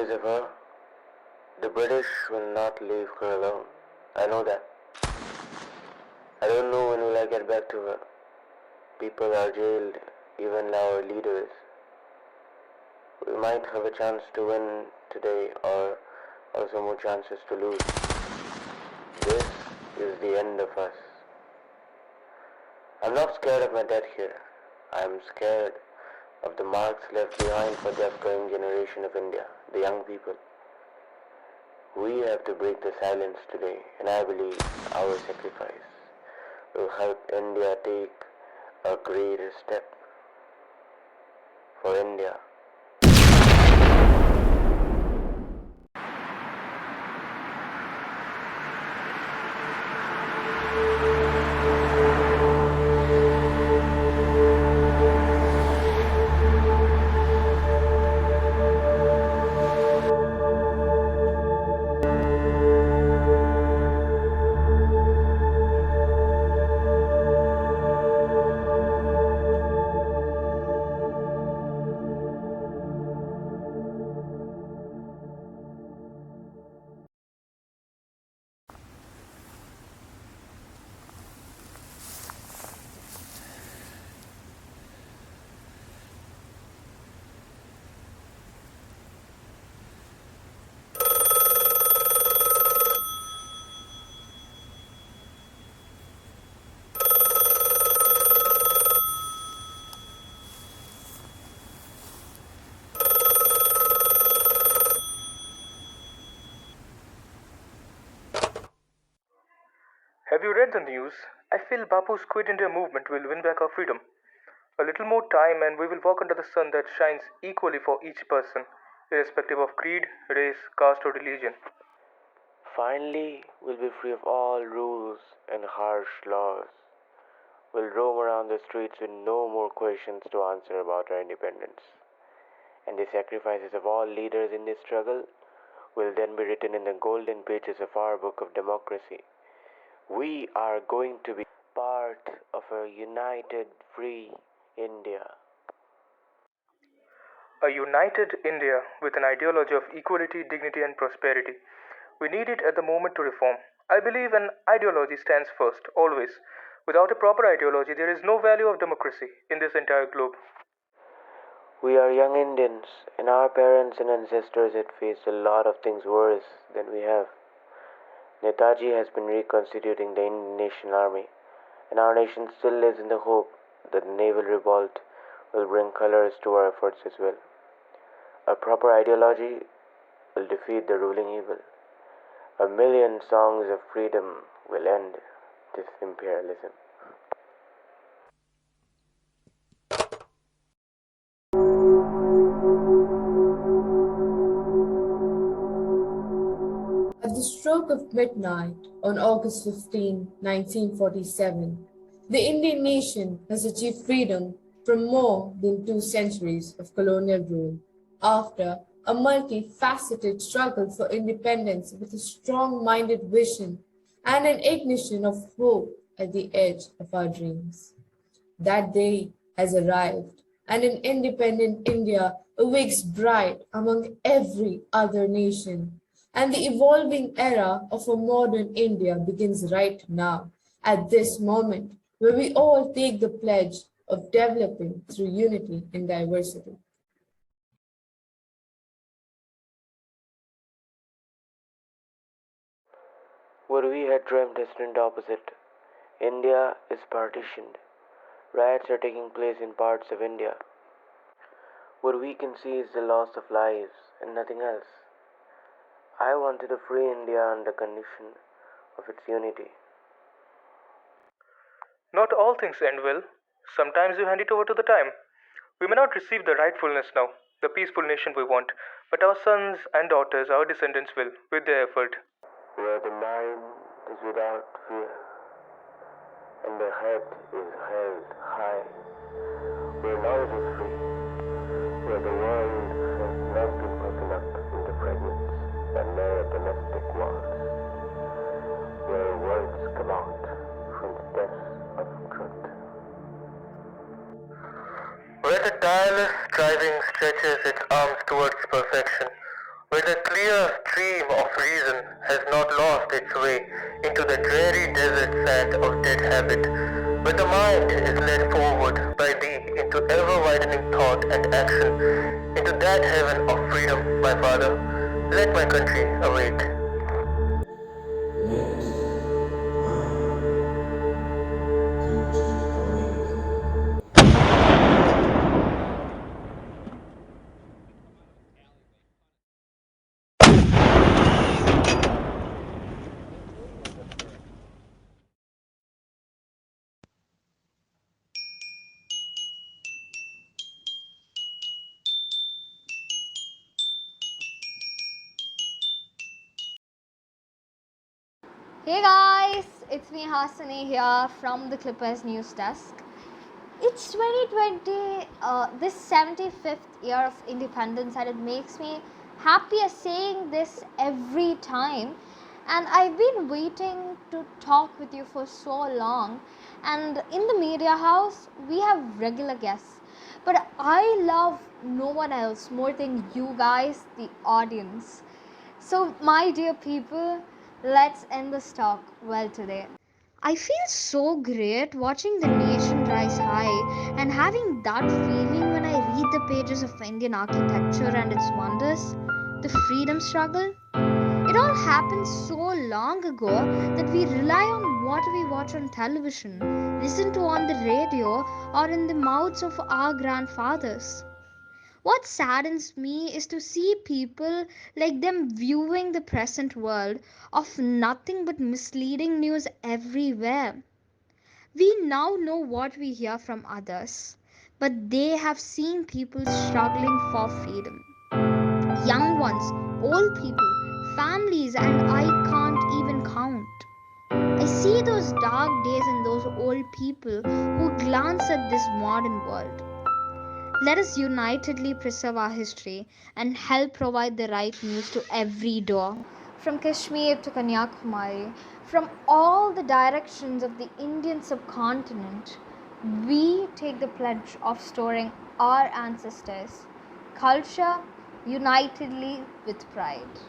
Lucifer, the British will not leave her alone. I know that. I don't know when will I get back to her. People are jailed, even our leaders. We might have a chance to win today or also more chances to lose. This is the end of us. I'm not scared of my death here. I'm scared of the marks left behind for the upcoming generation of India, the young people. We have to break the silence today, and I believe our sacrifice will help India take a greater step for India. Have you read the news? I feel Bapu's Quit India movement will win back our freedom. A little more time and we will walk under the sun that shines equally for each person, irrespective of creed, race, caste, or religion. Finally, we'll be free of all rules and harsh laws. We'll roam around the streets with no more questions to answer about our independence. And the sacrifices of all leaders in this struggle will then be written in the golden pages of our book of democracy. We are going to be part of a united, free India. A united India with an ideology of equality, dignity, and prosperity. We need it at the moment to reform. I believe an ideology stands first, always. Without a proper ideology, there is no value of democracy in this entire globe. We are young Indians, and our parents and ancestors had faced a lot of things worse than we have. Netaji has been reconstituting the Indian National Army, and our nation still lives in the hope that the naval revolt will bring colors to our efforts as well. A proper ideology will defeat the ruling evil. A million songs of freedom will end this imperialism. At the stroke of midnight on August 15, 1947, the Indian nation has achieved freedom from more than 2 centuries of colonial rule after a multifaceted struggle for independence with a strong-minded vision and an ignition of hope at the edge of our dreams. That day has arrived, and an independent India awakes bright among every other nation. And the evolving era of a modern India begins right now, at this moment, where we all take the pledge of developing through unity in diversity. What we had dreamt has turned opposite. India is partitioned. Riots are taking place in parts of India. What we can see is the loss of lives and nothing else. I wanted a free India under condition of its unity. Not all things end well. Sometimes you hand it over to the time. We may not receive the rightfulness now, the peaceful nation we want, but our sons and daughters, our descendants will, with their effort. Where the mind is without fear, and the head is held high, where knowledge is free, where the world has not been broken up into fragments and mere domestic wars, where words come out from the depths of truth. Where the tireless striving stretches its arms towards perfection, where the clear stream of reason has not lost its way into the dreary desert sand of dead habit, where the mind is led forward by thee into ever-widening thought and action, into that heaven of freedom, my father, let my country await. Hey guys, it's me Hasani here from the Clippers News Desk. It's 2020, this 75th year of independence, and it makes me happier saying this every time. And I've been waiting to talk with you for so long. And in the media house, we have regular guests. But I love no one else more than you guys, the audience. So, my dear people, let's end this talk well today. I feel so great watching the nation rise high and having that feeling when I read the pages of Indian architecture and its wonders. The freedom struggle. It all happened so long ago that we rely on what we watch on television, listen to on the radio, or in the mouths of our grandfathers. What saddens me is to see people like them viewing the present world of nothing but misleading news everywhere. We now know what we hear from others, but they have seen people struggling for freedom. Young ones, old people, families, and I can't even count. I see those dark days in those old people who glance at this modern world. Let us unitedly preserve our history and help provide the right news to every door. From Kashmir to Kanyakumari, from all the directions of the Indian subcontinent, we take the pledge of storing our ancestors' culture unitedly with pride.